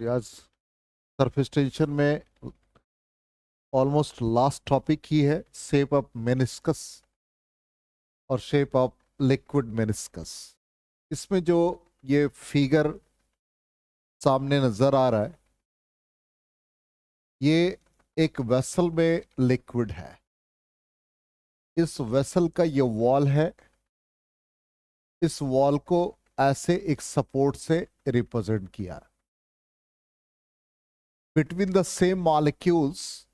आज surface tension में almost last topic ही है शेप ऑफ मेनिस्कस और शेप ऑफ लिक्विड मेनिस्कस। इसमें जो ये फिगर सामने नजर आ रहा है ये एक वेसल में लिक्विड है। इस वेसल का ये वॉल है। इस वॉल को ऐसे एक सपोर्ट से रिप्रेजेंट किया। बिटवीन द सेम मॉलिक्यूल्स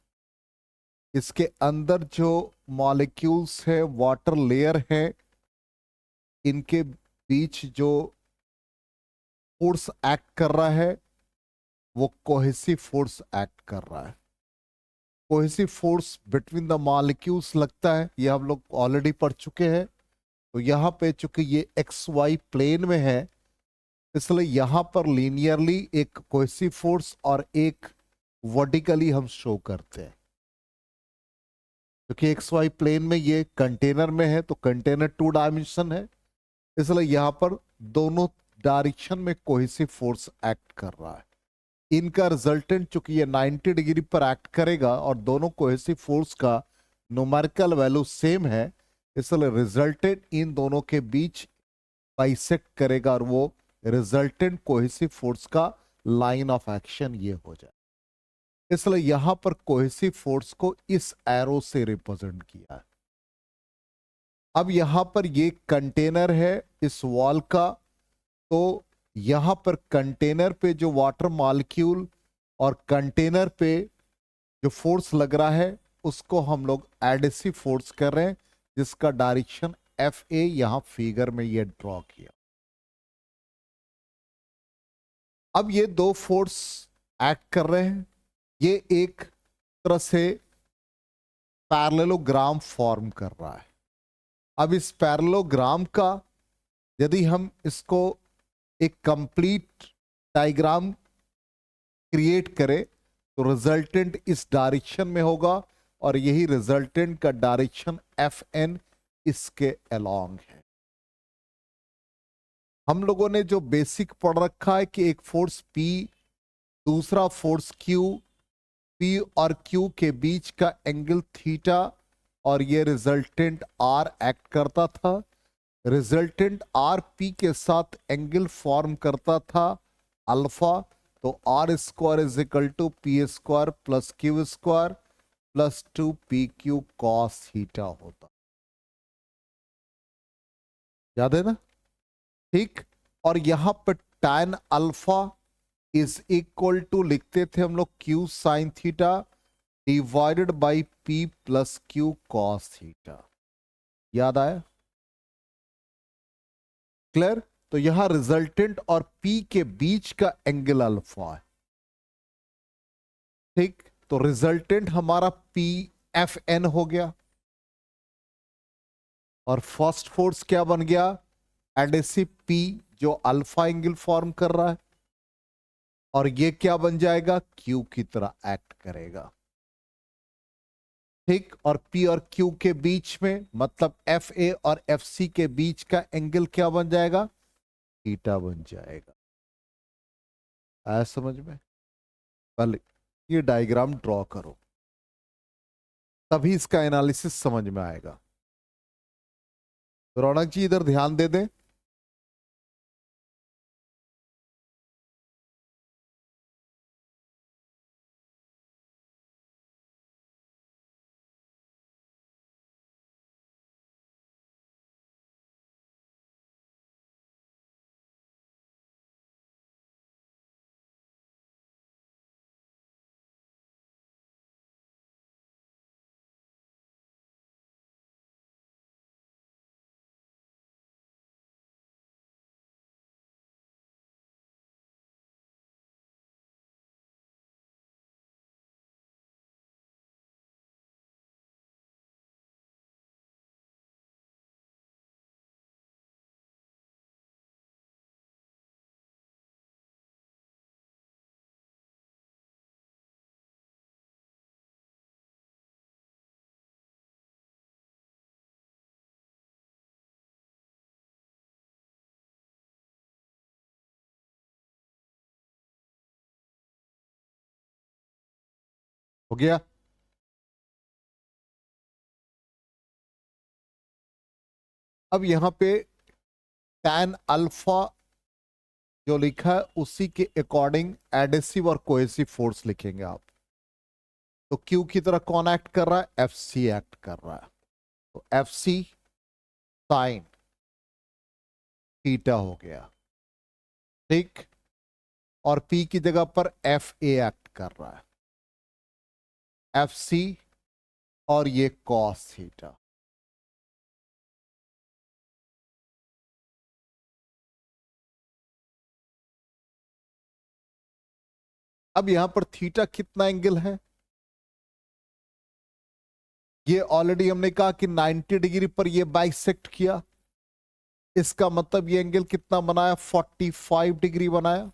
इसके अंदर जो मॉलिक्यूल्स है वाटर लेयर है, इनके बीच जो फोर्स एक्ट कर रहा है वो कोहेसिव फोर्स एक्ट कर रहा है। Cohesive force between the molecules लगता है, ये हम लोग ऑलरेडी पढ़ चुके हैं। तो यहाँ पे चूंकि ये एक्स वाई प्लेन में है इसलिए यहाँ पर लीनियरली एक कोहेसिव फोर्स और एक वर्टिकली हम शो करते हैं। क्योंकि एक्स वाई प्लेन में ये कंटेनर में है तो कंटेनर 2 डायमेंशन है, इसलिए यहाँ पर दोनों डायरेक्शन में कोहेसिव फोर्स एक्ट कर रहा है। इनका रिजल्टेंट चूंकि ये 90 डिग्री पर एक्ट करेगा और दोनों कोहेसिव फोर्स का न्यूमेरिकल वैल्यू सेम है, इसलिए रिजल्टेंट इन दोनों के बीच बाइसेक्ट करेगा और वो रिजल्टेंट कोहेसिव फोर्स का लाइन ऑफ एक्शन ये हो जाए। इसलिए यहां पर कोहेसिव फोर्स को इस एरो से रिप्रेजेंट किया है। अब यहां पर ये कंटेनर है इस वॉल का, तो यहां पर कंटेनर पे जो वाटर मॉलिक्यूल और कंटेनर पे जो फोर्स लग रहा है उसको हम लोग एडेसिव फोर्स कर रहे हैं, जिसका डायरेक्शन एफ ए यहां फिगर में ये ड्रॉ किया। अब ये दो फोर्स एक्ट कर रहे हैं, ये एक तरह से पैरेललोग्राम फॉर्म कर रहा है। अब इस पैरेललोग्राम का यदि हम इसको एक कंप्लीट डायग्राम क्रिएट करें तो रिजल्टेंट इस डायरेक्शन में होगा और यही रिजल्टेंट का डायरेक्शन एफ एन इसके अलोंग है। हम लोगों ने जो बेसिक पढ़ रखा है कि एक फोर्स P दूसरा फोर्स Q, P और Q के बीच का एंगल थीटा और ये रिजल्टेंट R एक्ट करता था। रिजल्टेंट R P के साथ एंगल फॉर्म करता था अल्फा, तो R square is equal to P square plus Q square plus 2PQ cos theta होता। याद है ना? ठीक। और यहां पर tan alpha is equal to लिखते थे हम लोग Q sine theta divided by P plus Q cos theta. याद आया? क्लियर? तो यहां रिजल्टेंट और P के बीच का एंगल अल्फा है। ठीक, तो रिजल्टेंट हमारा पी एफ एन हो गया और फर्स्ट फोर्स क्या बन गया? एडेसिव पी जो अल्फा एंगल फॉर्म कर रहा है और ये क्या बन जाएगा? क्यू की तरह एक्ट करेगा। ठीक, और पी और क्यू के बीच में मतलब एफ ए और एफ सी के बीच का एंगल क्या बन जाएगा? थीटा बन जाएगा। आया समझ में? पहले ये डायग्राम ड्रॉ करो तभी इसका एनालिसिस समझ में आएगा। रौनक जी इधर ध्यान दे दें। हो गया। अब यहां पे tan अल्फा जो लिखा है उसी के अकॉर्डिंग एडेसिव और कोहेसिव फोर्स लिखेंगे आप। तो Q की तरह कौन एक्ट कर रहा है? FC एक्ट कर रहा है। तो FC साइन थीटा हो गया, ठीक। और P की जगह पर FA एक्ट कर रहा है, FC और ये कॉस थीटा। अब यहां पर थीटा कितना एंगल है? ये ऑलरेडी हमने कहा कि 90 डिग्री पर ये बाइसेक्ट किया। इसका मतलब ये एंगल कितना बनाया? 45 डिग्री बनाया।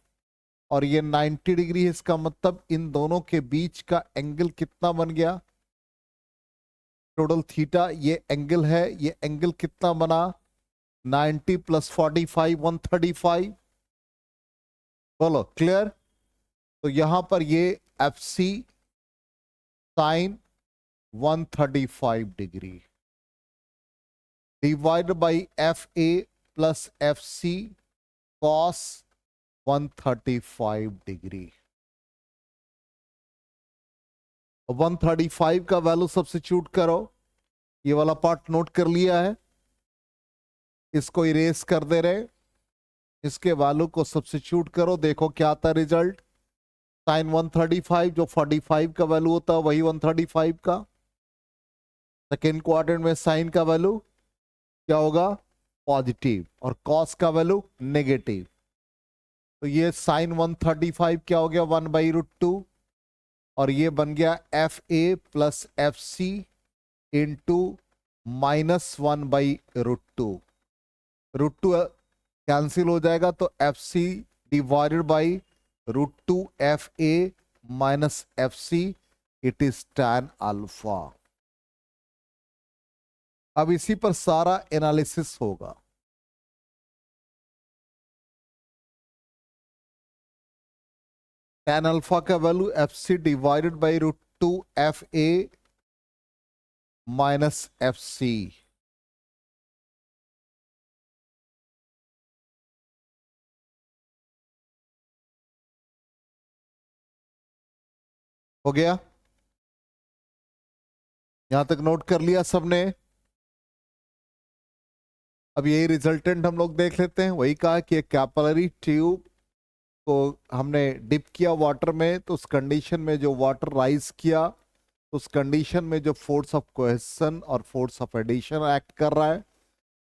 और ये 90 डिग्री है, इसका मतलब इन दोनों के बीच का एंगल कितना बन गया? टोटल थीटा ये एंगल है, ये एंगल कितना बना? 90 प्लस 45 135। बोलो क्लियर? तो यहां पर ये F C sine 135 degree divide by F A plus F C cos 135 degree. 135 का वैल्यू सब्स्टिट्यूट करो। ये वाला पार्ट नोट कर लिया है, इसको इरेज कर दे रहे। इसके वैल्यू को सब्स्टिट्यूट करो, देखो क्या आता है रिजल्ट। साइन 135 जो 45 का वैल्यू होता है वही 135 का। सेकेंड क्वाड्रेंट में साइन का वैल्यू क्या होगा? पॉजिटिव, और कॉस का वैल्यू नेगेटिव। तो ये साइन 135 क्या हो गया? 1/√2। और ये बन गया F A plus F C into -1/√2। √2 cancel हो जाएगा, तो F C divided by √2 F A minus F C, it is tan alpha. अब इसी पर सारा एनालिसिस होगा। tan अल्फा का value F C divided by √2 F A minus F C. हो गया? यहां तक नोट कर लिया सबने? अब यही रिजल्टेंट हम लोग देख लेते हैं। वही कहा कि एक कैपिलरी ट्यूब को हमने डिप किया वाटर में, तो उस कंडीशन में जो वाटर राइज किया, उस कंडीशन में जो फोर्स ऑफ कोहेसन और फोर्स ऑफ एडिशन एक्ट कर रहा है,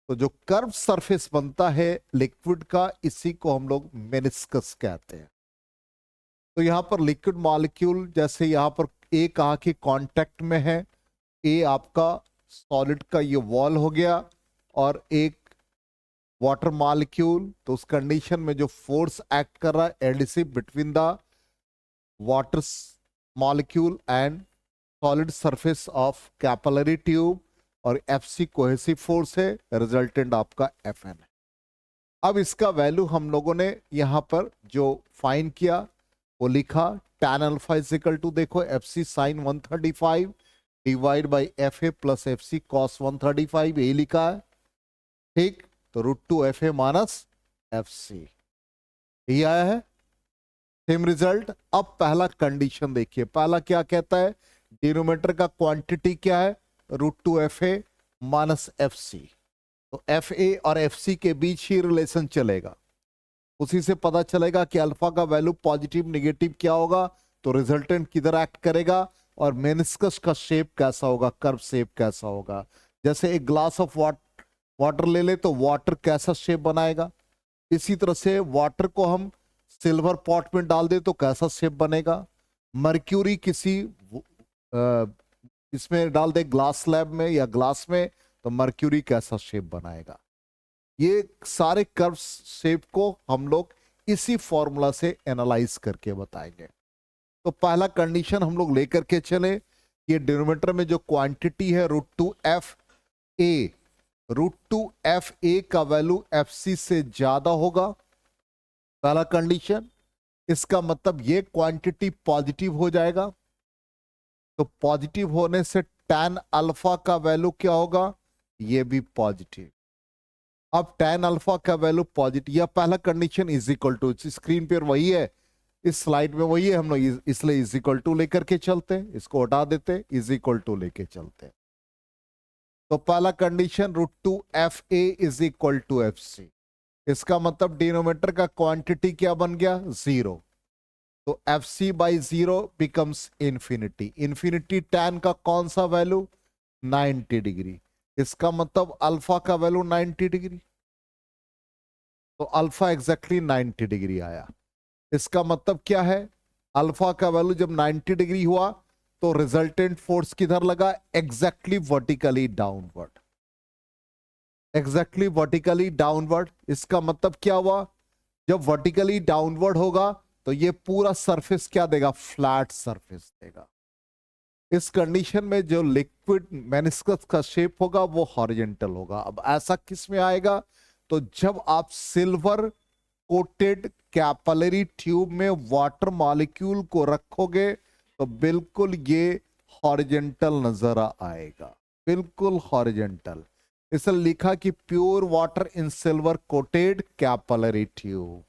तो जो कर्व सरफेस बनता है लिक्विड का, इसी को हम लोग मेनिस्कस कहते हैं। तो यहां पर लिक्विड मॉलिक्यूल, जैसे यहां पर ए कहा कि कांटेक्ट में है, ए आपका सॉलिड का ये वॉल हो गया, और एक वाटर मॉलिक्यूल, तो उस कंडीशन में जो फोर्स एक्ट कर रहा है adhesive between the water molecule and solid surface of capillary tube, और एफ सी कोहेसिव फोर्स है, रिजल्टेंट आपका एफ एन है। अब इसका वैल्यू हम लोगों ने यहां पर जो फाइंड किया वो लिखा, tan alpha is equal to, देखो F C sine 135 divide by F A plus F C cos 135, यही लिखा है, ठीक। तो √2 F A minus F C, यही आया है, सेम रिजल्ट। अब पहला कंडीशन देखिए, पहला क्या कहता है? डिनोमिनेटर का क्वांटिटी क्या है? √2 F A minus F C. तो एफ ए और एफ सी के बीच ही रिलेशन चलेगा, उसी से पता चलेगा कि अल्फा का वैल्यू पॉजिटिव निगेटिव क्या होगा, तो रिजल्टेंट किधर एक्ट करेगा, और मेनिस्कस का शेप कैसा होगा, कर्व शेप कैसा होगा। जैसे एक ग्लास ऑफ वाटर ले ले तो वाटर कैसा शेप बनाएगा, इसी तरह से वाटर को हम सिल्वर पॉट में डाल दे तो कैसा शेप बनेगा। मर्क्यूरी किसी इसमें डाल दे, ग्लास स्लैब में या ग्लास में, तो मर्क्यूरी कैसा शेप बनाएगा। ये सारे कर्व शेप को हम लोग इसी फॉर्मूला से एनालाइज करके बताएंगे। तो पहला कंडीशन हम लोग लेकर के चले, ये डिनोमिनेटर में जो क्वांटिटी है √2 एफ ए, √2 एफ ए का वैल्यू एफ सी से ज्यादा होगा, पहला कंडीशन। इसका मतलब ये क्वांटिटी पॉजिटिव हो जाएगा, तो पॉजिटिव होने से tan अल्फा का वैल्यू क्या होगा, ये भी पॉजिटिव। अब tan अल्फा का वैल्यू पॉजिटिव, या पहला condition is equal to, screen पर वही है, इस स्लाइड में वही है, हम लोग इसलिए इज इक्वल टू लेकर के चलते हैं, इसको हटा देते, इज इक्वल टू लेके चलते हैं। तो पहला condition √2 FA is equal to FC, इसका मतलब डिनोमिनेटर का क्वांटिटी क्या बन गया, 0। तो FC by 0 becomes infinity. Infinity tan का कौन सा वैल्यू, 90 डिग्री। इसका मतलब अल्फा का वैल्यू 90 डिग्री, तो अल्फा एग्जैक्टली 90 डिग्री आया। इसका मतलब क्या है, अल्फा का वैल्यू जब 90 डिग्री हुआ तो रिजल्टेंट फोर्स किधर लगा, exactly vertically downward, exactly vertically downward. इसका मतलब क्या हुआ, जब वर्टिकली डाउनवर्ड होगा तो ये पूरा सरफेस क्या देगा, फ्लैट सरफेस देगा। इस कंडीशन में जो लिक्विड मेनिस्कस का शेप होगा वो हॉरिजॉन्टल होगा। अब ऐसा किस में आएगा, तो जब आप सिल्वर कोटेड कैपिलरी ट्यूब में वाटर मॉलिक्यूल को रखोगे तो बिल्कुल ये हॉरिजॉन्टल नजर आएगा, बिल्कुल हॉरिजॉन्टल। इसलिए लिखा कि pure water in silver coated capillary tube.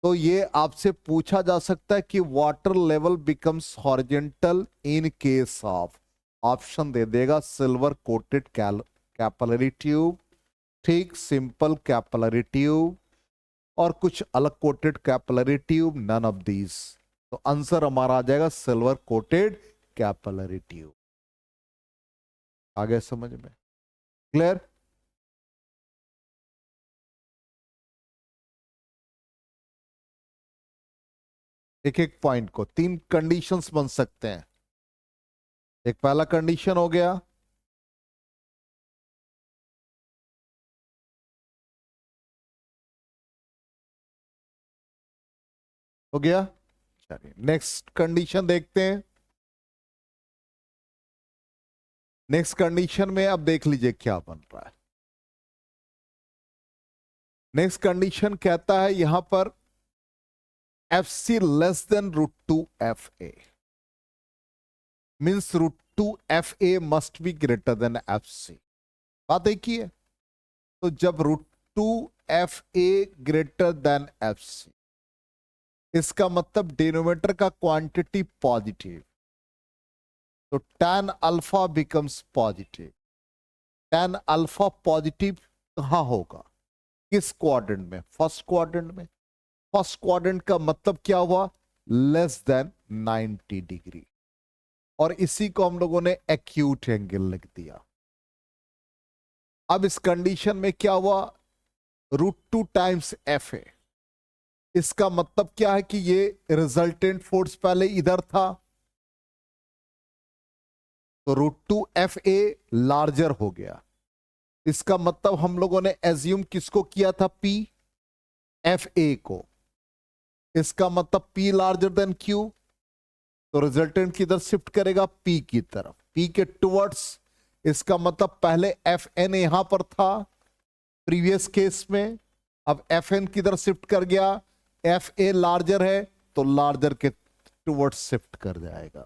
तो ये आपसे पूछा जा सकता है कि water level becomes horizontal in case of, option दे देगा सिल्वर कोटेड कैपिलरी ट्यूब, ठीक, सिंपल कैपिलरी ट्यूब, और कुछ अलग coated capillary tube, none of these. तो आंसर हमारा आ जाएगा सिल्वर कोटेड कैपिलरी ट्यूब। आगे समझ में क्लियर। एक एक पॉइंट को 3 कंडीशंस बन सकते हैं। एक पहला कंडीशन हो गया, हो गया। चलिए नेक्स्ट कंडीशन देखते हैं। नेक्स्ट कंडीशन में अब देख लीजिए क्या बन रहा है। नेक्स्ट कंडीशन कहता है यहां पर FC less than √2 FA, means √2 FA must be greater than FC। बात एक ही है। तो जब √2 FA ग्रेटर देन FC, इसका मतलब डिनोमिनेटर का क्वांटिटी पॉजिटिव, तो tan alpha becomes positive. tan alpha positive कहां होगा, किस क्वाड्रेंट में, फर्स्ट क्वाड्रेंट में। फर्स्ट क्वाड्रेंट का मतलब क्या हुआ, लेस देन 90 डिग्री, और इसी को हम लोगों ने एक्यूट एंगल लिख दिया। अब इस कंडीशन में क्या हुआ, √2 टाइम्स FA, इसका मतलब क्या है कि ये रिजल्टेंट फोर्स पहले इधर था, तो √2 FA लार्जर हो गया। इसका मतलब हम लोगों ने एज्यूम किसको किया था, P FA को। इसका मतलब P लार्जर देन Q, तो रिजल्टेंट किधर शिफ्ट करेगा, P की तरफ, P के टुवर्ड्स। इसका मतलब पहले FN यहां पर था प्रीवियस केस में, अब FN किधर शिफ्ट कर गया, FA लार्जर है तो लार्जर के टुवर्ड्स शिफ्ट कर जाएगा।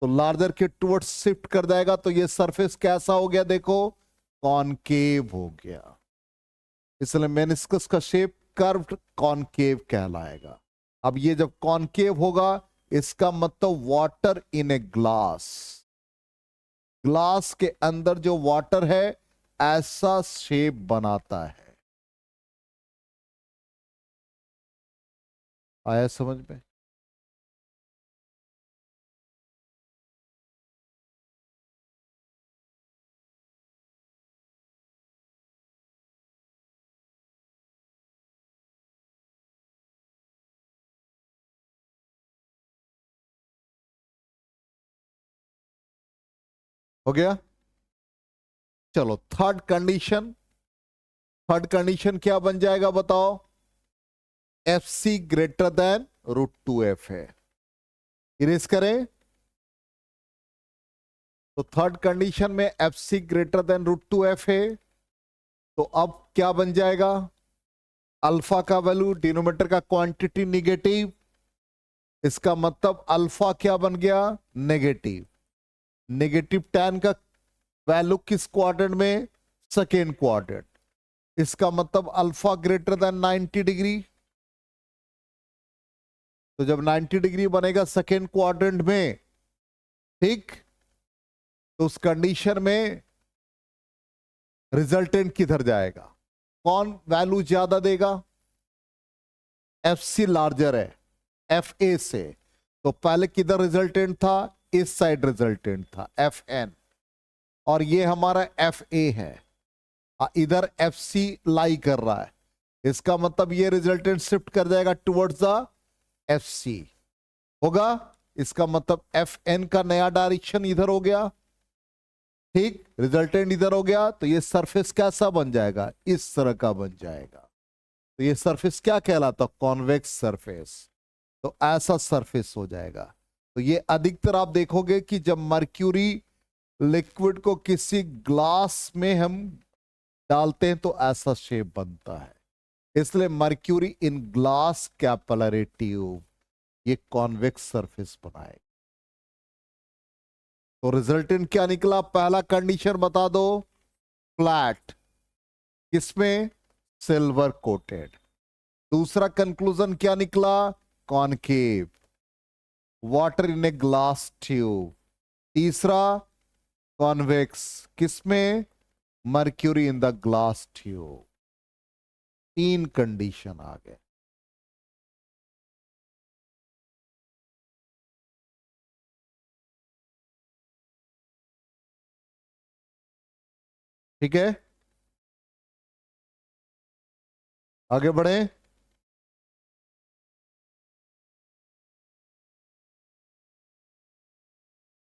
तो लार्जर के टुवर्ड्स शिफ्ट कर जाएगा तो ये सरफेस कैसा हो गया, देखो कॉनकेव हो गया। इसलिए मेनिस्कस का शेप कर्व्ड कॉनकेव कहलाएगा। अब ये जब कॉनकेव होगा इसका मतलब water in a glass, glass के अंदर जो वाटर है ऐसा शेप बनाता है। आया समझ में। हो गया। चलो थर्ड कंडीशन, थर्ड कंडीशन क्या बन जाएगा बताओ, FC greater than √2 FA। Erase करें, तो थर्ड कंडीशन में FC ग्रेटर देन √2 FA, तो अब क्या बन जाएगा, अल्फा का वैल्यू डिनोमिनेटर का क्वांटिटी निगेटिव, इसका मतलब अल्फा क्या बन गया, नेगेटिव। नेगेटिव tan का वैल्यू किस क्वाड्रेंट में, सेकेंड क्वाड्रेंट। इसका मतलब अल्फा ग्रेटर देन 90 डिग्री। तो जब 90 डिग्री बनेगा सेकेंड क्वाड्रेंट में, ठीक, तो उस कंडीशन में रिजल्टेंट किधर जाएगा, कौन वैल्यू ज्यादा देगा, एफ सी लार्जर है एफ ए से। तो पहले किधर रिजल्टेंट था, इस साइड रिजल्टेंट था एफ एन, और ये हमारा एफ ए है, इधर एफ सी लाई कर रहा है। इसका मतलब ये रिजल्टेंट शिफ्ट कर जाएगा टुवर्ड्स द एफ सी होगा। इसका मतलब एफ एन का नया डायरेक्शन इधर हो गया, ठीक, रिजल्टेंट इधर हो गया। तो ये सरफेस कैसा बन जाएगा, इस तरह का बन जाएगा। तो ये सरफेस क्या कहलाता, कॉन्वेक्स सरफेस। तो ऐसा सरफेस हो जाएगा। तो ये अधिकतर आप देखोगे कि जब मर्क्यूरी लिक्विड को किसी ग्लास में हम डालते हैं तो ऐसा शेप बनता है। इसलिए mercury in glass capillary tube ये कॉन्वेक्स सरफेस बनाएगा। तो रिजल्टेंट क्या निकला, पहला कंडीशन बता दो, फ्लैट, किसमें, सिल्वर कोटेड। दूसरा कंक्लूजन क्या निकला, concave, water in a glass tube. तीसरा कॉन्वेक्स, किसमें, mercury in the glass tube. तीन कंडीशन आ गए। ठीक है, आगे बढ़े।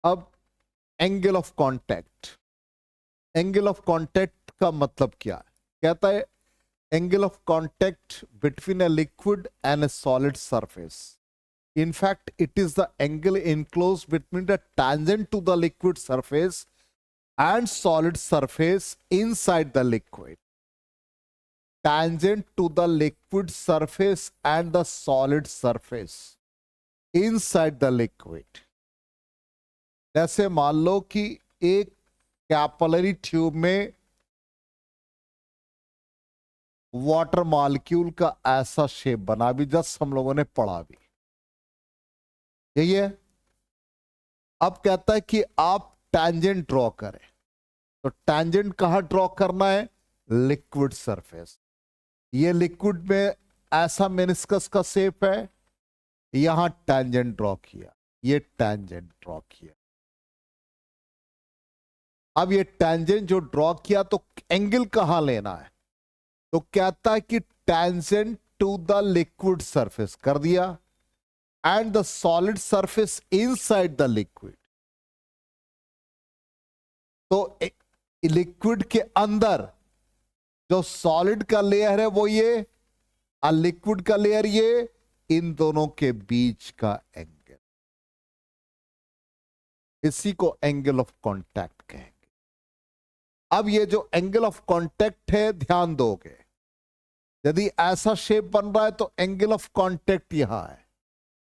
अब angle of contact. Angle of contact का मतलब क्या है, कहता है angle of contact between a liquid and a solid surface. In fact, it is the angle enclosed between the tangent to the liquid surface and solid surface inside the liquid. Tangent to the liquid surface and the solid surface inside the liquid. जैसे मान लो कि एक capillary tube में water molecule का ऐसा shape बना, भी just हम लोगों ने पढ़ा भी, यही है। अब कहता है कि आप टैंजेंट ड्रॉ करें। तो टैंजेंट कहां ड्रॉ करना है, लिक्विड सरफेस। ये लिक्विड में ऐसा मेनिस्कस का शेप है, यहां टैंजेंट ड्रॉ किया, ये टैंजेंट ड्रॉ किया। अब ये टैंजेंट जो ड्रॉ किया तो एंगल कहां लेना है, तो कहता है कि tangent to the liquid surface कर दिया and the solid surface inside the liquid. तो लिक्विड के अंदर जो सॉलिड का लेयर है वो ये, और लिक्विड का लेयर ये, इन दोनों के बीच का एंगल, इसी को एंगल ऑफ कांटेक्ट कहेंगे। अब ये जो एंगल ऑफ कांटेक्ट है, ध्यान दोगे, यदि ऐसा शेप बन रहा है तो एंगल ऑफ कांटेक्ट यहां है।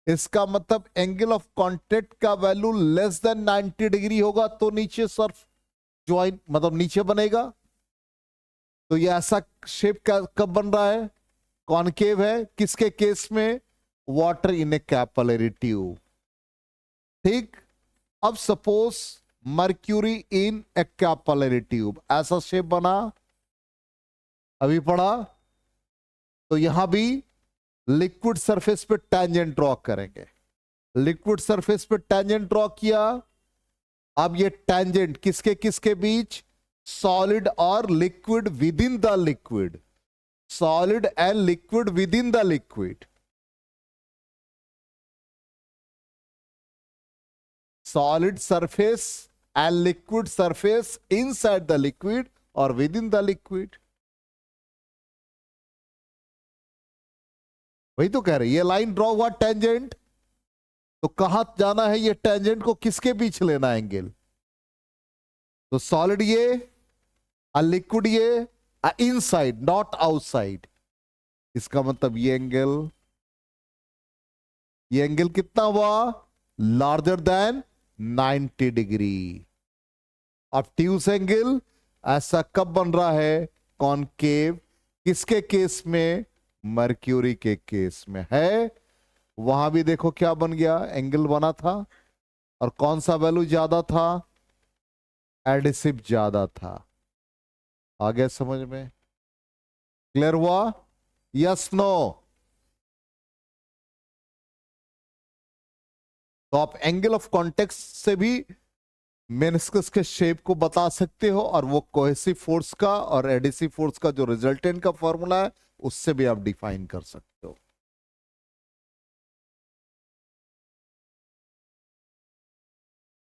इसका मतलब एंगल ऑफ कांटेक्ट का वैल्यू लेस देन 90 डिग्री होगा तो नीचे सर्फ ज्वाइन, मतलब नीचे बनेगा। तो ये ऐसा शेप कब बन रहा है, कॉनकेव है, किसके केस में, water in A capillary tube. ठीक, अब सपोज मर्क्यूरी इन ए कैपिलरी ट्यूब, ऐसा शेप बना, अभी पढ़ा। तो यहां भी लिक्विड सरफेस पे टैंजेंट ड्रॉ करेंगे। लिक्विड सरफेस पे टैंजेंट ड्रॉ किया। अब ये टैंजेंट किसके किसके बीच, सॉलिड और liquid with in the liquid, solid and liquid with in the liquid. Solid surface and liquid surface inside the liquid और विद इन द लिक्विड। वही तो कह रहे, ये लाइन ड्रॉ हुआ टेंजेंट, तो कहां जाना है, ये टेंजेंट को किसके बीच लेना है एंगल, तो सॉलिड ये, लिक्विड ये, इनसाइड नॉट आउटसाइड। इसका मतलब ये एंगल ये एंगल कितना हुआ? Larger than 90 degree. Obtuse angle ऐसा कब बन रहा है? कॉनकेव। किसके केस में? मर्क्यूरी के केस में है। वहां भी देखो क्या बन गया, एंगल बना था, और कौन सा वैल्यू ज्यादा था? एडिसिव ज्यादा था। आ गया समझ में? क्लियर हुआ? Yes no? तो आप एंगल ऑफ कॉन्टेक्स्ट से भी मेनिस्कस के शेप को बता सकते हो, और वो कोहेसिव फोर्स का और एडिसिव फोर्स का जो रिजल्टेंट का फॉर्मूला है उससे भी आप डिफाइन कर सकते हो।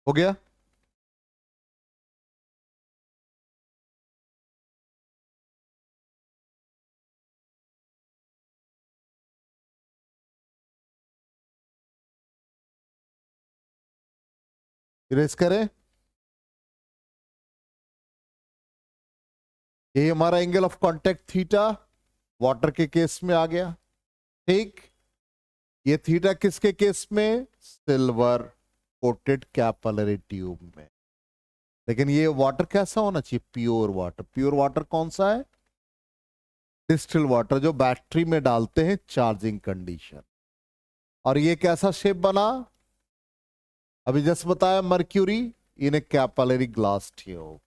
हो गया? इरेज करें। ये हमारा angle of contact theta water के केस में आ गया। ठीक, ये थीटा किसके केस में? सिल्वर कोटेड कैपिलरी ट्यूब में। लेकिन ये वाटर कैसा होना चाहिए? Pure water. प्योर वाटर कौन सा है? डिस्टिल वाटर, जो बैटरी में डालते हैं चार्जिंग कंडीशन। और ये कैसा शेप बना? अभी जस्ट बताया, मर्क्यूरी इन ए कैपिलरी ग्लास ट्यूब।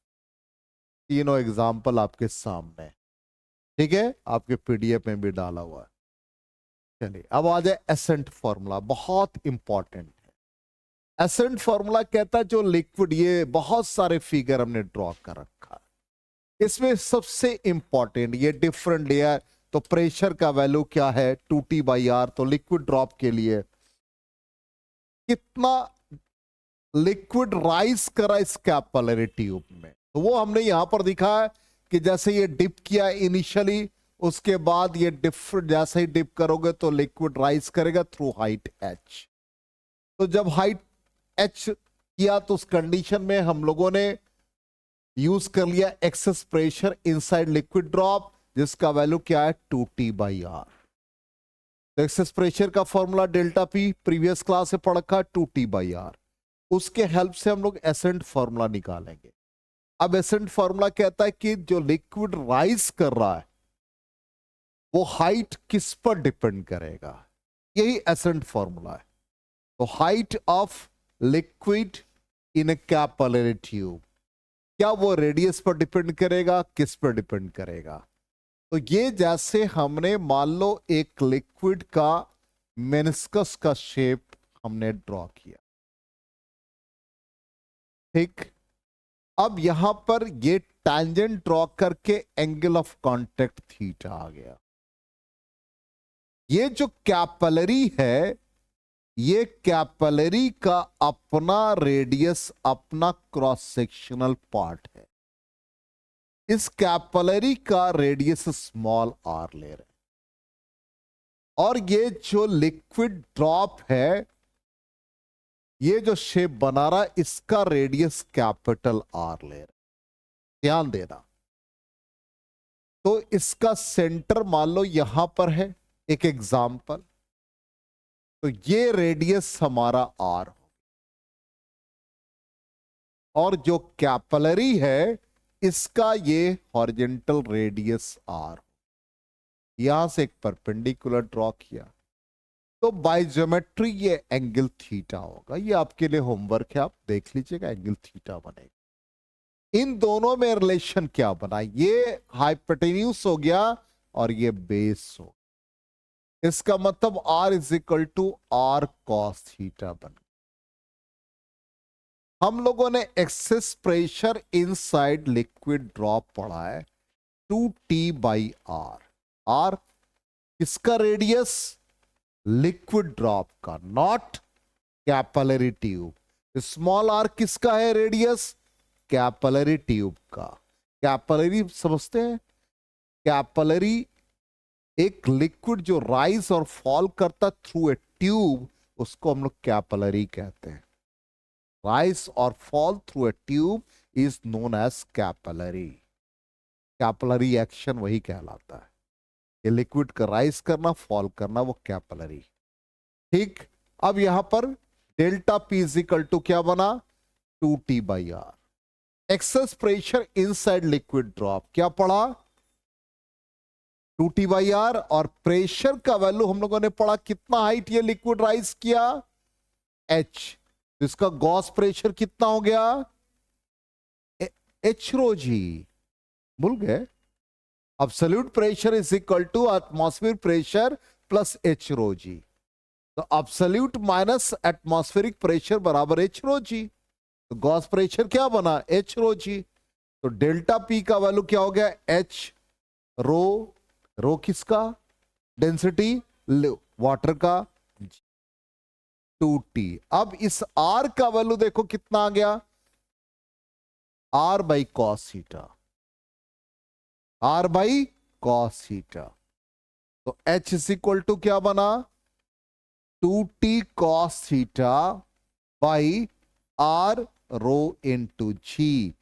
तीनों एग्जाम्पल आपके सामने, ठीक है, आपके पीडीएफ में भी डाला हुआ है। चलिए अब आ जाए एसेंट फॉर्मूला, बहुत इंपॉर्टेंट है। एसेंट फॉर्मूला कहता है जो लिक्विड, ये बहुत सारे फिगर हमने ड्रॉ कर रखा है, इसमें सबसे इंपॉर्टेंट ये डिफरेंट लेयर। तो प्रेशर का वैल्यू क्या है? 2T/R। तो लिक्विड ड्रॉप के लिए कितना लिक्विड राइज करा इस कैपिलरी ट्यूब में, तो वो हमने यहां पर दिखा है कि जैसे ये डिप किया इनिशियली, उसके बाद ये डिफरेंट, जैसे ही डिप करोगे तो लिक्विड राइज करेगा थ्रू हाइट h। तो जब हाइट h किया तो उस कंडीशन में हम लोगों ने यूज कर लिया access pressure inside liquid drop, जिसका वैल्यू क्या है? 2T/R। तो एक्सेस प्रेशर का formula delta P previous class से पढ़ रखा, 2T/R। उसके हेल्प से हम लोग एसेंट फॉर्मूला निकालेंगे। अब एसेंट फॉर्मूला कहता है कि जो लिक्विड राइज कर रहा है वो हाइट किस पर डिपेंड करेगा, यही एसेंट फॉर्मूला है। तो height of liquid in A capillary tube, क्या वो रेडियस पर डिपेंड करेगा? किस पर डिपेंड करेगा? तो ये जैसे हमने मान लो एक लिक्विड का मेनिस्कस का शेप हमने ड्रॉ किया, ठीक। अब यहां पर ये टैंजेंट ड्रॉ करके एंगल ऑफ कांटेक्ट थीटा आ गया। ये जो कैपिलरी है, ये कैपिलरी का अपना रेडियस, अपना क्रॉस सेक्शनल पार्ट है। इस कैपिलरी का रेडियस स्मॉल r ले रहे हैं, और ये जो लिक्विड ड्रॉप है, ये जो शेप बना रहा है, इसका रेडियस कैपिटल R ले रहे हैं। ध्यान देना। तो इसका सेंटर मान लो यहां पर है, एक एग्जाम्पल। तो ये रेडियस हमारा R, और जो कैपिलरी है इसका ये हॉरिजेंटल रेडियस R। यहां से एक परपेंडिकुलर ड्रॉ किया, तो बाय ज्योमेट्री ये एंगल थीटा होगा। ये आपके लिए होमवर्क है, आप देख लीजिएगा, एंगल थीटा बनेगा। इन दोनों में रिलेशन क्या बना? ये हाइपोटेन्यूज हो गया और ये बेस हो, इसका मतलब R is equal to R cos theta बन गया। हम लोगों ने excess pressure inside liquid drop पढ़ा है 2T/R। R किसका रेडियस? लिक्विड ड्रॉप का, not capillary tube. Small r किसका है रेडियस? कैपिलरी ट्यूब का। कैपिलरी समझते हैं? कैपिलरी एक लिक्विड जो राइज और फॉल करता थ्रू ए ट्यूब, उसको हम लोग कैपिलरी कहते हैं। राइज और fall through a tube is known as capillary. Capillary action वही कहलाता है, ये लिक्विड का राइज करना, फॉल करना, वो कैपिलरी। ठीक। अब यहां पर delta P is equal to क्या बना, 2T/R। Excess pressure inside liquid drop क्या पढ़ा, 2T/R। और प्रेशर का वैल्यू हम लोगों ने पढ़ा कितना हाइट ये लिक्विड राइज किया, H। इसका गॉस प्रेशर कितना हो गया, H रो जी, भूल गए। Absolute pressure is equal to atmospheric pressure plus H rho g. तो एब्सोल्यूट माइनस एटमॉस्फेरिक प्रेशर बराबर H रो जी। तो गॉस प्रेशर क्या बना, H रो जी। तो डेल्टा P का वैल्यू क्या हो गया, H रो, रो किसका, डेंसिटी वाटर का, 2T। अब इस R का वैल्यू देखो कितना आ गया, R/cos थीटा, R/cos थीटा। तो H इज इक्वल टू क्या बना, 2T cos theta by R rho into g.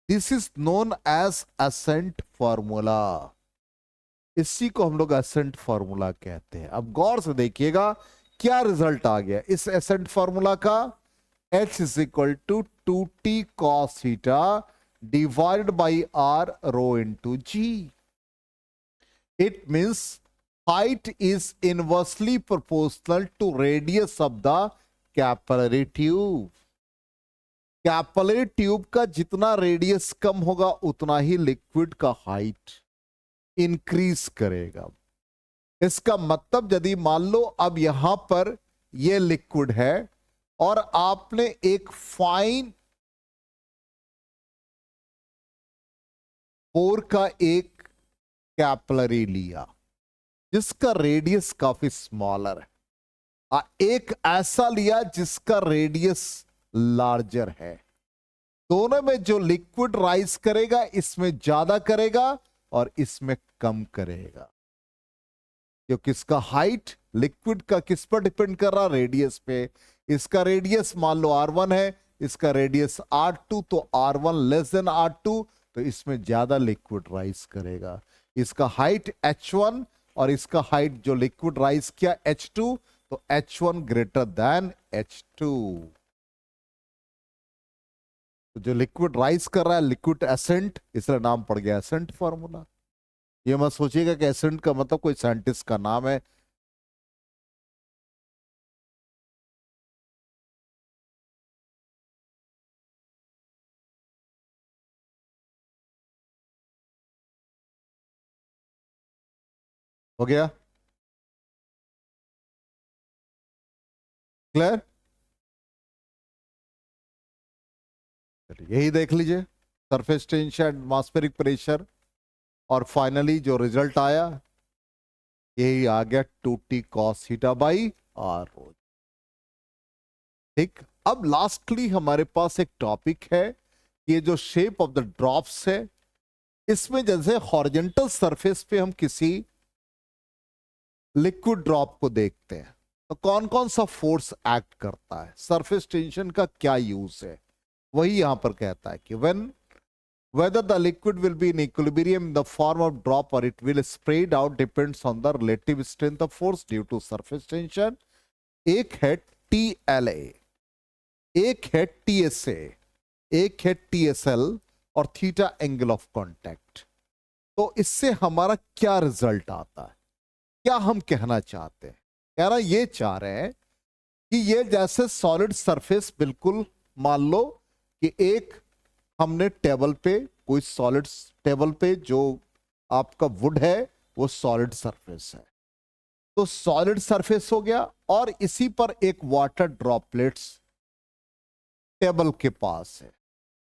This is known as ascent formula. इसी को हम लोग एसेंट फॉर्मूला कहते हैं। अब गौर से देखिएगा क्या रिजल्ट आ गया इस एसेंट फॉर्मूला का, H is equal to 2T cos theta divided by R rho into g. It means height is inversely proportional to radius of the capillary tube। Capillary tube का जितना रेडियस कम होगा उतना ही liquid का height increase करेगा। इसका मतलब यदि मान लो अब यहां पर ये लिक्विड है और आपने एक फाइन पोर का एक कैपिलरी लिया जिसका रेडियस काफी स्मॉलर है, एक ऐसा लिया जिसका रेडियस लार्जर है। दोनों में जो लिक्विड राइज करेगा इसमें ज्यादा करेगा और इसमें कम करेगा, क्योंकि इसका हाइट लिक्विड का किस पर डिपेंड कर रहा, रेडियस पे। इसका रेडियस मान लो R1 है, इसका रेडियस R2, तो R1 लेस देन R2, तो इसमें ज्यादा लिक्विड राइज करेगा। इसका हाइट H1 और इसका हाइट जो लिक्विड राइज किया H2, तो H1 ग्रेटर देन H2। तो जो लिक्विड राइज कर रहा है लिक्विड एसेंट, इसलिए नाम पड़ गया एसेंट फॉर्मूला। ये मत सोचिएगा कि एसेंट का मतलब कोई साइंटिस्ट का नाम है। हो गया क्लियर, यही देख लीजिए, सरफेस टेंशन, एटमॉस्फेरिक प्रेशर, और फाइनली जो रिजल्ट आया यही आ गया 2T cos theta by R रो। ठीक, अब लास्टली हमारे पास एक टॉपिक है, ये जो शेप ऑफ द ड्रॉप्स है, इसमें जैसे हॉरिजॉन्टल सरफेस पे हम किसी लिक्विड ड्रॉप को देखते हैं तो कौन कौन सा फोर्स एक्ट करता है, सरफेस टेंशन का क्या यूज है, वही यहां पर कहता है कि when whether the liquid will be in equilibrium in the form of drop or it will spread out depends on the relative strength of force due to surface tension। एक है TLA, एक है TSA, एक है TSL और theta angle of contact. तो इससे हमारा क्या रिजल्ट आता है, क्या हम कहना चाहते हैं, कहना ये चाह रहे हैं कि ये जैसे सॉलिड सरफेस, बिल्कुल मान लो कि एक हमने टेबल पे, कोई सॉलिड टेबल पे जो आपका वुड है वो सॉलिड सरफेस है, तो सॉलिड सरफेस हो गया, और इसी पर एक वाटर ड्रॉपलेट्स टेबल के पास है।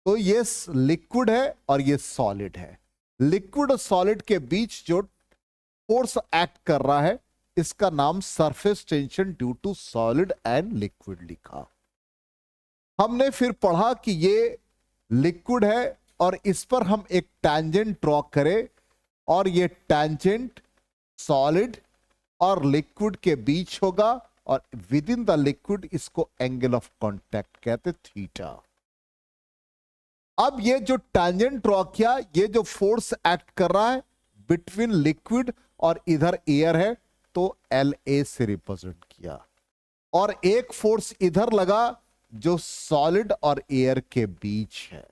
तो ये लिक्विड है और ये सॉलिड है। लिक्विड और सॉलिड के बीच जो फोर्स एक्ट कर रहा है इसका नाम surface tension due to solid and liquid लिखा। हमने फिर पढ़ा कि ये लिक्विड है और इस पर हम एक टैंजेंट ड्रॉ करें, और ये टैंजेंट सॉलिड और लिक्विड के बीच होगा, और विद इन द लिक्विड इसको एंगल ऑफ कांटेक्ट कहते थीटा। अब ये जो टैंजेंट ड्रॉ किया, ये जो फोर्स एक्ट कर रहा है बिटवीन लिक्विड और इधर एयर है, तो LA से रिप्रेजेंट किया। और एक फोर्स इधर लगा जो सॉलिड और एयर के बीच है।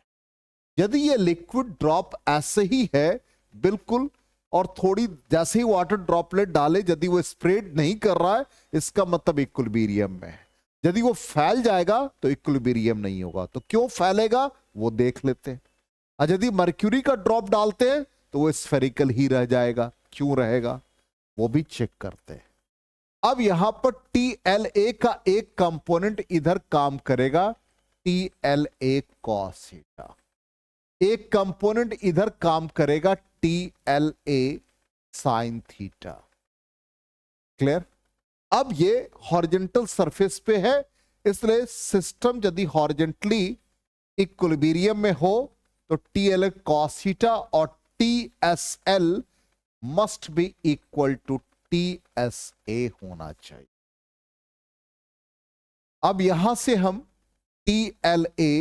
यदि ये लिक्विड ड्रॉप ऐसे ही है बिल्कुल, और थोड़ी जैसे ही वाटर ड्रॉपलेट डाले यदि वो स्प्रेड नहीं कर रहा है, इसका मतलब इक्विलिब्रियम में है। यदि वो फैल जाएगा तो इक्विलिब्रियम नहीं होगा। तो क्यों फैलेगा वो देख लेते हैं। और यदि मर्क्यूरी का ड्रॉप डालते हैं तो वो स्फेरिकल ही रह जाएगा। क्यों रहेगा वो भी चेक करते हैं। अब यहां पर TLA का एक कंपोनेंट इधर काम करेगा, TLA cos थीटा। एक कंपोनेंट इधर काम करेगा, TLA sin थीटा। क्लियर? अब ये हॉरिजॉन्टल सरफेस पे है, इसलिए सिस्टम यदि हॉरिजॉन्टली इक्विलिब्रियम में हो तो TLA cos थीटा और TSL must be equal to TSA होना चाहिए। अब यहां से हम TLA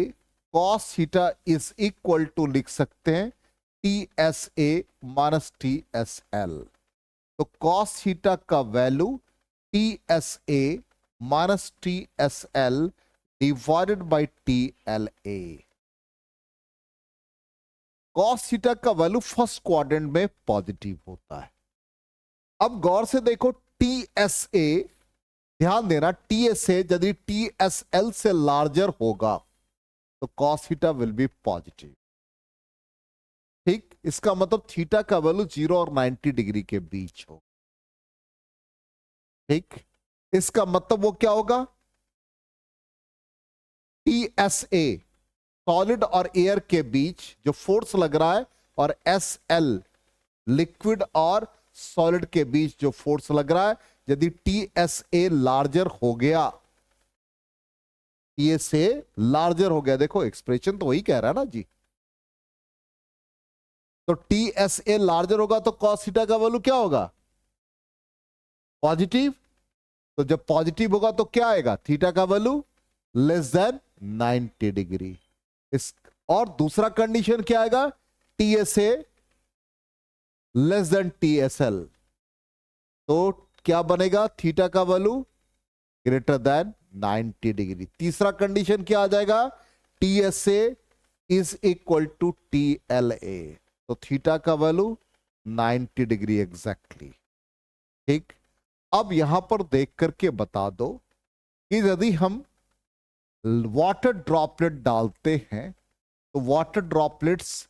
cos theta is equal to लिख सकते हैं TSA माइनस TSL। तो cos थीटा का value TSA minus TSL divided by TLA। cos theta का वैल्यू फर्स्ट क्वाड्रेंट में पॉजिटिव होता है। अब गौर से देखो TSA, ध्यान देना TSA यदि TSL से लार्जर होगा तो cos theta will be positive. ठीक, इसका मतलब थीटा का वैल्यू 0 और 90 डिग्री के बीच हो। ठीक, इसका मतलब वो क्या होगा, TSA सॉलिड और एयर के बीच जो फोर्स लग रहा है, और SL लिक्विड और सॉलिड के बीच जो फोर्स लग रहा है, यदि TSA लार्जर हो गया, TSA लार्जर हो गया, देखो एक्सप्रेशन तो वही कह रहा है ना जी। तो TSA लार्जर होगा तो cos थीटा का वैल्यू क्या होगा, पॉजिटिव। तो जब पॉजिटिव होगा तो क्या आएगा, थीटा का वैल्यू लेस देन 90 डिग्री। इस और दूसरा कंडीशन क्या आएगा, TSA लेस देन TSL। तो क्या बनेगा, थीटा का वैल्यू ग्रेटर देन 90 डिग्री। तीसरा कंडीशन क्या आ जाएगा, TSA is equal to TLA। तो थीटा का वैल्यू 90 डिग्री एग्जैक्टली। ठीक, अब यहां पर देख करके बता दो कि यदि हम वाटर ड्रॉपलेट डालते हैं तो वाटर ड्रॉपलेट्स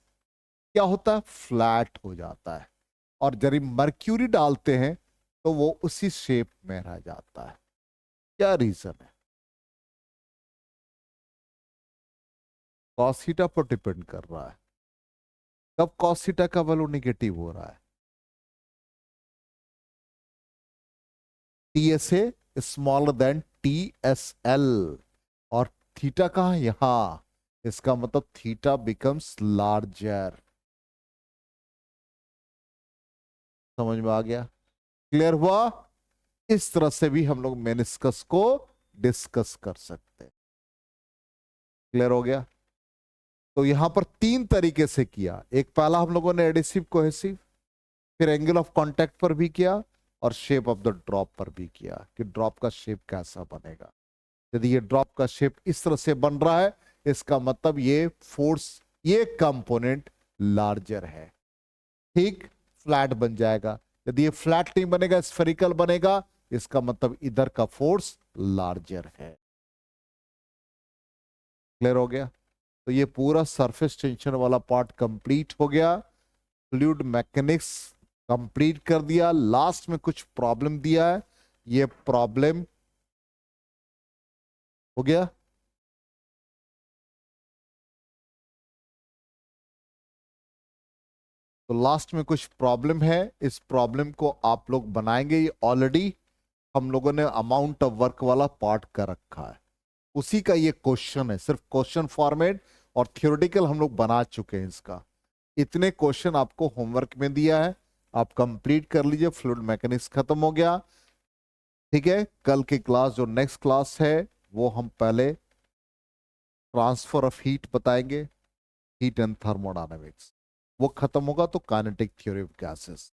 क्या होता है, फ्लैट हो जाता है। और जब मर्क्यूरी डालते हैं तो वो उसी शेप में रह जाता है। क्या रीजन है, cos थीटा पर डिपेंड कर रहा है। कब cos थीटा का वैल्यू निगेटिव हो रहा है, TSA स्मॉलर देन TSL, और थीटा कहां, यहां। इसका मतलब थीटा बिकम्स लार्जर। समझ में आ गया, क्लियर हुआ? इस तरह से भी हम लोग मेनिस्कस को डिस्कस कर सकते हैं। क्लियर हो गया? तो यहां पर तीन तरीके से किया। एक पहला हम लोगों ने एडिसिव कोहेसिव, फिर एंगल ऑफ कांटेक्ट पर भी किया, और शेप ऑफ द ड्रॉप पर भी किया कि ड्रॉप का शेप कैसा बनेगा। यदि ये ड्रॉप का शेप इस तरह से बन रहा है, इसका मतलब ये फोर्स, ये कंपोनेंट लार्जर है। ठीक, फ्लैट बन जाएगा। यदि ये फ्लैट नहीं बनेगा, स्फेरिकल बनेगा, इसका मतलब इधर का फोर्स लार्जर है। क्लियर हो गया? तो ये पूरा सरफेस टेंशन वाला पार्ट कंप्लीट हो गया। फ्लूइड मैकेनिक्स कंप्लीट कर दिया। लास्ट में कुछ प्रॉब्लम दिया है, ये प्रॉब्लम हो गया। तो लास्ट में कुछ प्रॉब्लम है, इस प्रॉब्लम को आप लोग बनाएंगे। ये ऑलरेडी हम लोगों ने अमाउंट ऑफ वर्क वाला पार्ट कर रखा है, उसी का ये क्वेश्चन है। सिर्फ क्वेश्चन फॉर्मेट और थियोरेटिकल हम लोग बना चुके हैं इसका। इतने क्वेश्चन आपको होमवर्क में दिया है, आप कंप्लीट कर लीजिए। फ्लूइड मैकेनिक्स खत्म हो गया। ठीक है, कल की क्लास जो नेक्स्ट क्लास है वो हम पहले ट्रांसफर ऑफ हीट बताएंगे, हीट एंड थर्मोडायनेमिक्स। वो खत्म होगा तो काइनेटिक थ्योरी ऑफ गैसेस।